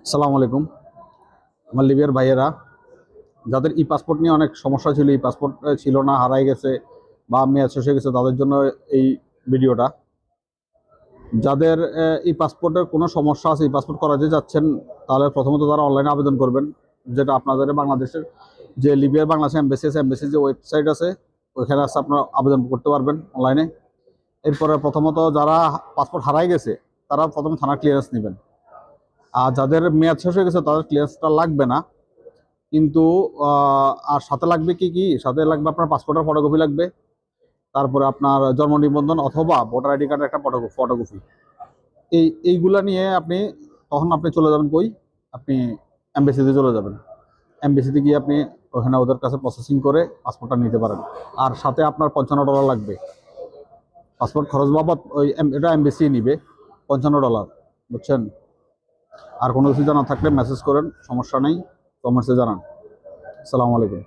আসসালামু আলাইকুম। আমার লিবিয়ার ভাইয়েরা যাদের ই পাসপোর্ট নিয়ে অনেক সমস্যা ছিল, ই পাসপোর্ট ছিল না, হারাই গেছে বা মেয়াদ শেষ হয়ে গেছে, তাদের জন্য এই ভিডিওটা। যাদের ই পাসপোর্টের কোনো সমস্যা আছে, ই পাসপোর্ট করাতে যাচ্ছেন, তাহলে প্রথমত তারা অনলাইনে আবেদন করবেন। যেটা আপনাদের বাংলাদেশের যে লিবিয়ার বাংলাদেশ এমবেসি আছে, এমবেসির যে ওয়েবসাইট আছে ওইখানে আছে, আপনারা আবেদন করতে পারবেন অনলাইনে। এরপরে প্রথমত যারা পাসপোর্ট হারাই গেছে তারা প্রথমে থানা ক্লিয়ারেন্স নেবেন। আর যাদের মেয়াদ শেষ হয়ে গেছে তাদের ক্লিয়ারেন্সটা লাগবে না, কিন্তু আর সাথে লাগবে কি কি, সাথে লাগবে আপনার পাসপোর্টের ফটোকপি লাগবে, তারপরে আপনার জন্ম নিবন্ধন অথবা ভোটার আইডি কার্ডের একটা ফটোকপি। এইগুলা নিয়ে আপনি চলে যাবেন কই, আপনি এমবেসিতে চলে যাবেন। এমবেসিতে গিয়ে আপনি ওখানে ওদের কাছে প্রসেসিং করে পাসপোর্টটা নিতে পারেন। আর সাথে আপনার $55 লাগবে পাসপোর্ট খরচ বাবদ। এটা এমবেসি নিবে $55, বুঝছেন? আর কোনো কিছু জানা থাকলে মেসেজ করেন, সমস্যা নেই, কমেন্টসে জানান। আসসালামু আলাইকুম।